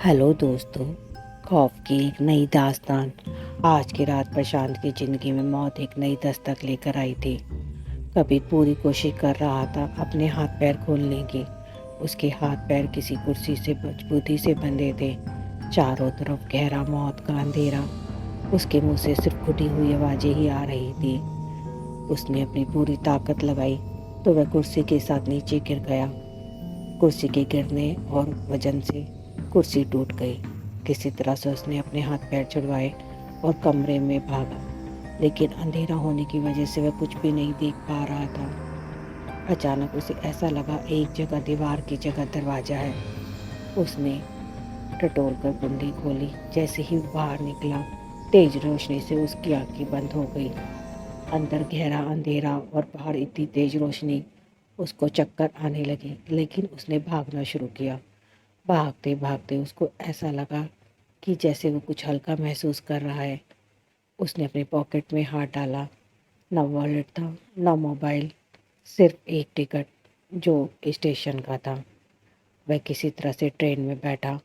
Hello दोस्तों। खौफ की एक नई दास्तान। आज की रात प्रशांत की ज़िंदगी में मौत एक नई दस्तक लेकर आई थी। कभी पूरी कोशिश कर रहा था अपने हाथ पैर खोलने की। उसके हाथ पैर किसी कुर्सी से मजबूती से बंधे थे। चारों तरफ गहरा मौत का अंधेरा। उसके मुंह से सिर्फ घुटी हुई आवाज़ें ही आ रही थी। उसने अपनी पूरी ताकत लगाई तो वह कुर्सी के साथ नीचे गिर गया। कुर्सी के गिरने और वजन से कुर्सी टूट गई। किसी तरह से उसने अपने हाथ पैर छुड़वाए और कमरे में भागा, लेकिन अंधेरा होने की वजह से वह कुछ भी नहीं देख पा रहा था। अचानक उसे ऐसा लगा एक जगह दीवार की जगह दरवाज़ा है। उसने टटोल कर कुंडी खोली। जैसे ही बाहर निकला, तेज रोशनी से उसकी आंखें बंद हो गई। अंदर गहरा अंधेरा और बाहर इतनी तेज रोशनी, उसको चक्कर आने लगे। लेकिन उसने भागना शुरू किया। भागते भागते उसको ऐसा लगा कि जैसे वो कुछ हल्का महसूस कर रहा है। उसने अपने पॉकेट में हाथ डाला। ना वॉलेट था, ना मोबाइल, सिर्फ एक टिकट जो स्टेशन का था। वह किसी तरह से ट्रेन में बैठा।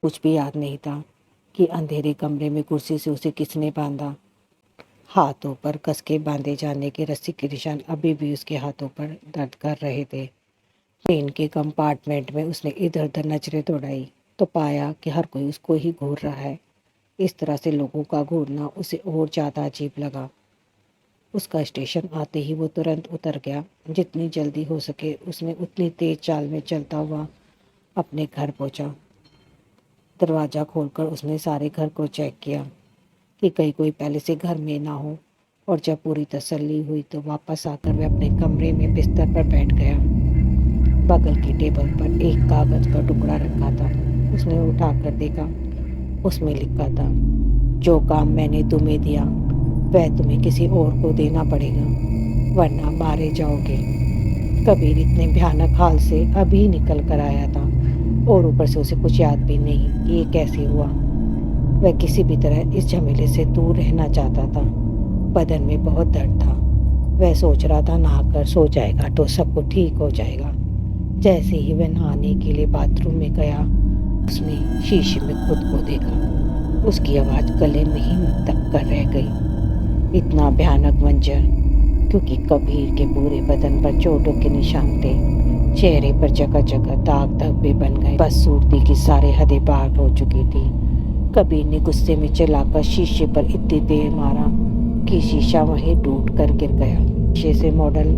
कुछ भी याद नहीं था कि अंधेरे कमरे में कुर्सी से उसे किसने बांधा। हाथों पर कस के बांधे जाने के रस्सी के निशान अभी भी उसके हाथों पर दर्द कर रहे थे। ट्रेन के कंपार्टमेंट में उसने इधर उधर नजरें दौड़ाई तो पाया कि हर कोई उसको ही घूर रहा है। इस तरह से लोगों का घूरना उसे और ज़्यादा अजीब लगा। उसका स्टेशन आते ही वो तुरंत उतर गया। जितनी जल्दी हो सके उसने उतनी तेज चाल में चलता हुआ अपने घर पहुंचा। दरवाज़ा खोलकर उसने सारे घर को चेक किया कि कहीं कोई पहले से घर में ना हो, और जब पूरी तसल्ली हुई तो वापस आकर वह अपने कमरे में बिस्तर पर बैठ गया। बगल की टेबल पर एक कागज का टुकड़ा रखा था। उसने उठाकर देखा। उसमें लिखा था, जो काम मैंने तुम्हें दिया वह तुम्हें किसी और को देना पड़ेगा, वरना मारे जाओगे। कबीर इतने भयानक हाल से अभी निकल कर आया था, और ऊपर से उसे कुछ याद भी नहीं कि ये कैसे हुआ। वह किसी भी तरह इस झमेले से दूर रहना चाहता था। बदन में बहुत दर्द था। वह सोच रहा था नहाकर सो जाएगा तो सब कुछ ठीक हो जाएगा। जैसे ही वह नहाने के लिए बाथरूम में गया, उसने शीशे में खुद को देखा। उसकी आवाज़ गले में ही दब कर रह गई। इतना भयानक मंजर, क्योंकि कबीर के पूरे बदन पर चोटों के निशान थे। चेहरे पर जगह जगह दाग धब्बे बन गए। बदसूरती की सारी हदें पार हो चुकी थी। कबीर ने गुस्से में चलाकर शीशे पर इतनी देर मारा कि शीशा वहीं टूट कर गिर गया। शीशे से मॉडल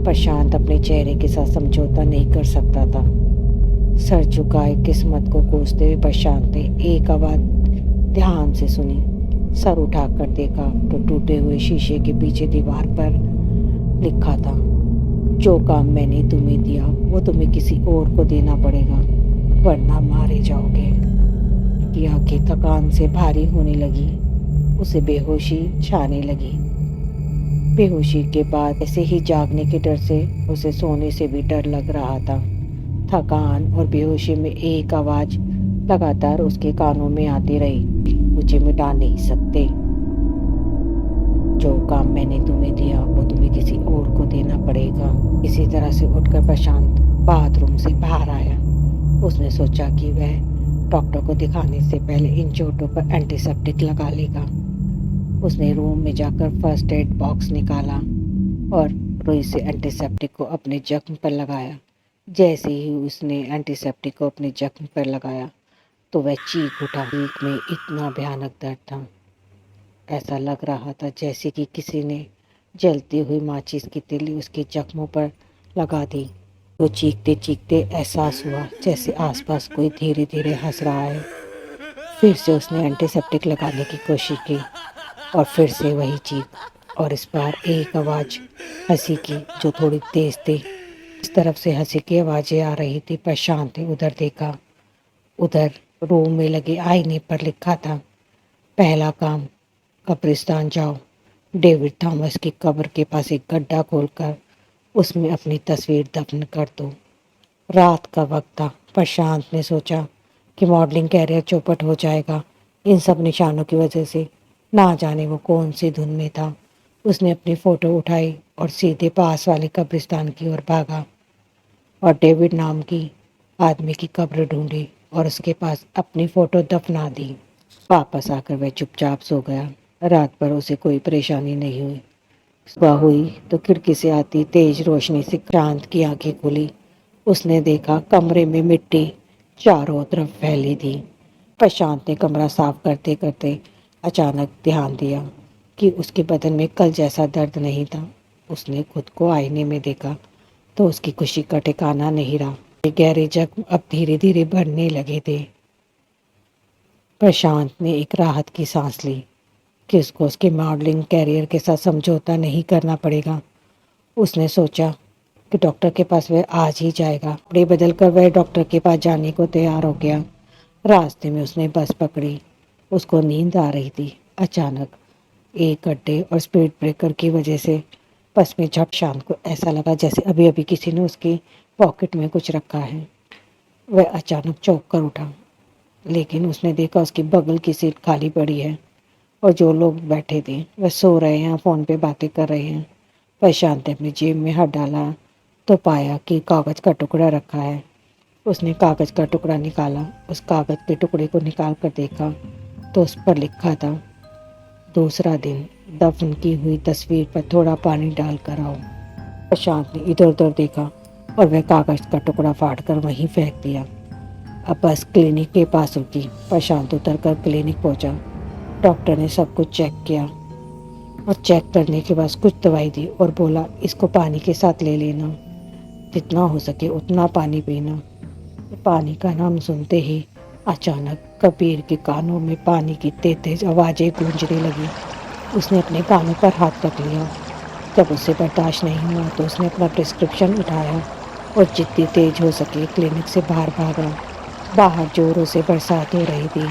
प्रशांत अपने चेहरे के साथ समझौता नहीं कर सकता था। सर झुकाए किस्मत को कोसते हुए प्रशांत ने एक आवाज़ ध्यान से सुनी। सर उठाकर देखा तो टूटे हुए शीशे के पीछे दीवार पर लिखा था, जो काम मैंने तुम्हें दिया वो तुम्हें किसी और को देना पड़ेगा, वरना मारे जाओगे। की आंखें थकान से भारी होने लगी। उसे बेहोशी छाने लगी। बेहोशी के बाद ऐसे ही जागने के डर से उसे सोने से भी डर लग रहा था। थकान और बेहोशी में एक आवाज़ लगातार उसके कानों में आती रही, मुझे मिटा नहीं सकते। जो काम मैंने तुम्हें दिया वो तुम्हें किसी और को देना पड़ेगा। इसी तरह से उठकर प्रशांत बाथरूम से बाहर आया। उसने सोचा कि वह डॉक्टर को दिखाने से पहले इन चोटों पर एंटीसेप्टिक लगा लेगा। उसने रूम में जाकर फर्स्ट एड बॉक्स निकाला और रुई से एंटीसेप्टिक को अपने जख्म पर लगाया। जैसे ही उसने एंटीसेप्टिक को अपने जख्म पर लगाया तो वह चीख उठा। चीख में इतना भयानक दर्द था, ऐसा लग रहा था जैसे कि किसी ने जलती हुई माचिस की तीली उसके जख्मों पर लगा दी। वो चीखते चीखते एहसास हुआ जैसे आसपास कोई धीरे धीरे हंस रहा है। फिर से उसने एंटीसेप्टिक लगाने की कोशिश की और फिर से वही चीख, और इस बार एक आवाज़ हंसी की जो थोड़ी तेज थी। इस तरफ से हंसी की आवाज़ें आ रही थी। प्रशांत ने उधर देखा। उधर रूम में लगे आईने पर लिखा था, पहला काम कब्रिस्तान जाओ, डेविड थॉमस की कब्र के पास एक गड्ढा खोलकर उसमें अपनी तस्वीर दफन कर दो। रात का वक्त था। प्रशांत ने सोचा कि मॉडलिंग कैरियर चौपट हो जाएगा इन सब निशानों की वजह से। ना जाने वो कौन सी धुन में था। उसने अपनी फ़ोटो उठाई और सीधे पास वाले कब्रिस्तान की ओर भागा और डेविड नाम की आदमी की कब्र ढूंढी। और उसके पास अपनी फोटो दफना दी। वापस आकर वह चुपचाप सो गया। रात भर उसे कोई परेशानी नहीं हुई। सुबह हुई तो खिड़की से आती तेज रोशनी से क्रांत की आंखें खुली। उसने देखा कमरे में मिट्टी चारों तरफ फैली थी। प्रशांत ने कमरा साफ करते करते अचानक ध्यान दिया कि उसके बदन में कल जैसा दर्द नहीं था। उसने खुद को आईने में देखा तो उसकी खुशी का ठिकाना नहीं रहा। ये गहरे जख्म अब धीरे धीरे बढ़ने लगे थे। प्रशांत ने एक राहत की सांस ली कि उसको उसके मॉडलिंग कैरियर के साथ समझौता नहीं करना पड़ेगा। उसने सोचा कि डॉक्टर के पास वह आज ही जाएगा। कपड़े बदल कर वह डॉक्टर के पास जाने को तैयार हो गया। रास्ते में उसने बस पकड़ी। उसको नींद आ रही थी। अचानक एक गड्ढे और स्पीड ब्रेकर की वजह से बस में झट शांत को ऐसा लगा जैसे अभी अभी किसी ने उसकी पॉकेट में कुछ रखा है। वह अचानक चौंक कर उठा, लेकिन उसने देखा उसकी बगल की सीट खाली पड़ी है और जो लोग बैठे थे वह सो रहे हैं, फ़ोन पे बातें कर रहे हैं। प्रशांत ने अपनी जेब में हाथ डाला तो पाया कि कागज़ का टुकड़ा रखा है। उसने कागज़ का टुकड़ा निकाला। उस कागज़ के टुकड़े को निकाल कर देखा तो उस पर लिखा था, दूसरा दिन, दफन की हुई तस्वीर पर थोड़ा पानी डाल कर आओ। प्रशांत ने इधर उधर देखा और वह कागज़ का टुकड़ा फाड़ कर वहीं फेंक दिया। अब बस क्लिनिक के पास रुकी। प्रशांत उतर कर क्लिनिक पहुंचा। डॉक्टर ने सब कुछ चेक किया और चेक करने के बाद कुछ दवाई दी और बोला, इसको पानी के साथ ले लेना, जितना हो सके उतना पानी पीना। पानी का नाम सुनते ही अचानक कबीर के कानों में पानी की तेज तेज आवाज़ें गूंजने लगी। उसने अपने कानों पर हाथ रख लिया। जब उसे बर्दाश्त नहीं हुआ तो उसने अपना प्रिस्क्रिप्शन उठाया और जितनी तेज हो सके क्लिनिक से बाहर भागा। बाहर जोरों से बरसात हो रही थी।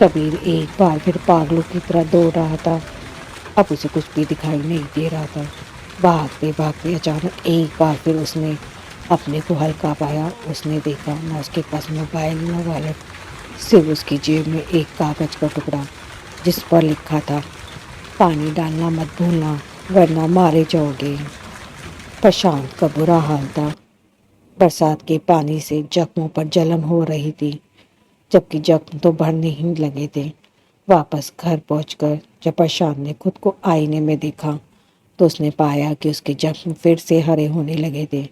कबीर एक बार फिर पागलों की तरह दौड़ रहा था। अब उसे कुछ भी दिखाई नहीं दे रहा था। भागते भागते अचानक एक बार फिर उसने अपने को हल्का पाया। उसने देखा न उसके पास मोबाइल न वॉलेट, सिर्फ उसकी जेब में एक कागज़ का टुकड़ा जिस पर लिखा था, पानी डालना मत भूलना वरना मारे जाओगे। प्रशांत का बुरा हाल था। बरसात के पानी से जख्मों पर जलन हो रही थी, जबकि जख्म तो बढ़ने ही लगे थे। वापस घर पहुंचकर जब प्रशांत ने खुद को आईने में देखा तो उसने पाया कि उसके जख्म फिर से हरे होने लगे थे।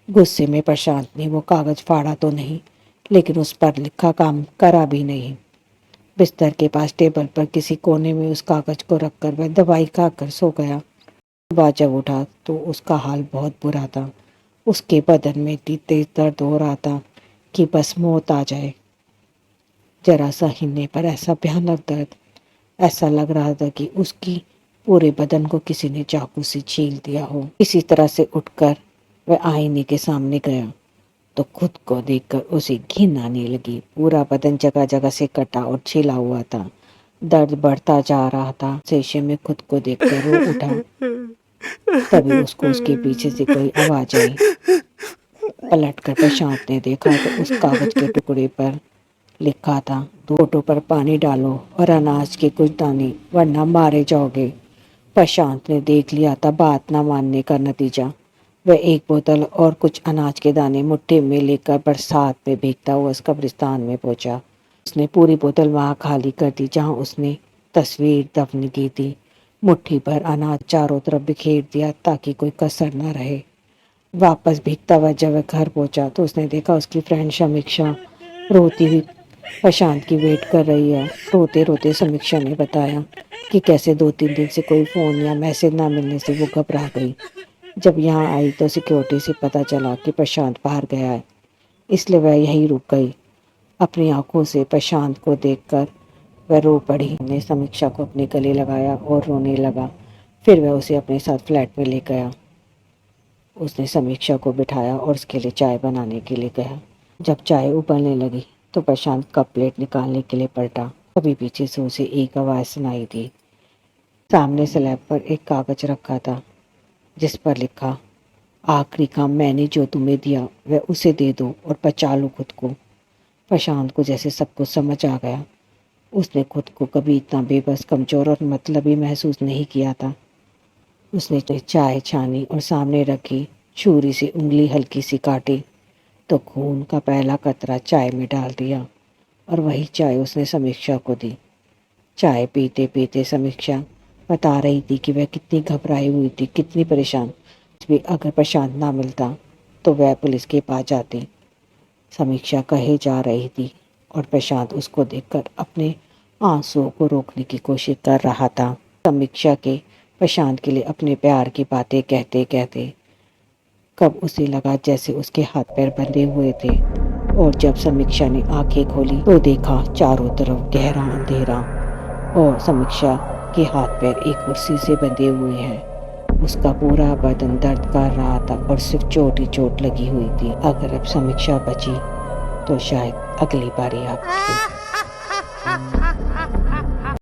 गुस्से में प्रशांत ने वो कागज़ फाड़ा तो नहीं, लेकिन उस पर लिखा काम करा भी नहीं। बिस्तर के पास टेबल पर किसी कोने में उस कागज़ को रखकर वह दवाई खाकर सो गया। सुबह जब उठा तो उसका हाल बहुत बुरा था। उसके बदन में इतनी तेज दर्द हो रहा था कि बस मौत आ जाए। जरा सा हिलने पर ऐसा भयानक दर्द, ऐसा लग रहा था कि उसकी पूरे बदन को किसी ने चाकू से छील दिया हो। इसी तरह से उठकर वह आईने के सामने गया तो खुद को देखकर उसे घिन आने लगी। पूरा बदन जगह जगह से कटा और छिला हुआ था। दर्द बढ़ता जा रहा था। शीशे में खुद को देखकर रो उठा। तभी उसको उसके पीछे से कोई आवाज आई। पलटकर प्रशांत ने देखा तो उस कागज के टुकड़े पर लिखा था, फोटो पर पानी डालो और अनाज के कुछ दाने वरना मारे जाओगे। प्रशांत ने देख लिया था बात न मानने का नतीजा। वह एक बोतल और कुछ अनाज के दाने मुट्ठी में लेकर बरसात में भीगता हुआ उस कब्रिस्तान में पहुंचा। उसने पूरी बोतल वहां खाली कर दी जहां उसने तस्वीर दफन की थी। मुट्ठी भर अनाज चारों तरफ बिखेर दिया ताकि कोई कसर न रहे। वापस भीगता हुआ जब वह घर पहुंचा तो उसने देखा उसकी फ्रेंड समीक्षा रोती हुई प्रशांत की वेट कर रही है। रोते रोते समीक्षा ने बताया कि कैसे 2-3 दिन से कोई फ़ोन या मैसेज ना मिलने से वो घबरा गई। जब यहाँ आई तो सिक्योरिटी से पता चला कि प्रशांत बाहर गया है, इसलिए वह यहीं रुक गई। अपनी आंखों से प्रशांत को देखकर वह रो पड़ी। ने समीक्षा को अपने गले लगाया और रोने लगा। फिर वह उसे अपने साथ फ्लैट में ले गया। उसने समीक्षा को बिठाया और उसके लिए चाय बनाने के लिए कहा। जब चाय उबलने लगी तो प्रशांत कप प्लेट निकालने के लिए पलटा। तभी पीछे से उसे एक आवाज़ सुनाई दी। सामने स्लैब पर एक कागज रखा था जिस पर लिखा, आखिरी काम मैंने जो तुम्हें दिया वह उसे दे दो और बचा लो खुद को। प्रशांत को जैसे सब कुछ समझ आ गया। उसने खुद को कभी इतना बेबस, कमजोर और मतलबी महसूस नहीं किया था। उसने चाय छानी और सामने रखी। छुरी से उंगली हल्की सी काटी तो खून का पहला कतरा चाय में डाल दिया। और वही चाय उसने समीक्षा को दी। चाय पीते पीते समीक्षा बता रही थी कि वह कितनी घबराई हुई थी, कितनी परेशान भी। अगर प्रशांत ना मिलता तो वह पुलिस के पास जाती, समीक्षा कहे जा रही थी। और प्रशांत उसको देखकर अपने आंसुओं को रोकने की कोशिश कर रहा था। समीक्षा के प्रशांत के लिए अपने प्यार की बातें कहते कहते कब उसे लगा जैसे उसके हाथ पैर बंधे हुए थे। और जब समीक्षा ने आंखें खोली तो देखा चारों तरफ गहरा अंधेरा और समीक्षा के हाथ पैर एक कुर्सी से बंधे हुए हैं। उसका पूरा बदन दर्द कर रहा था और सिर्फ चोट ही चोट लगी हुई थी। अगर अब समीक्षा बची तो शायद अगली बारी आपकी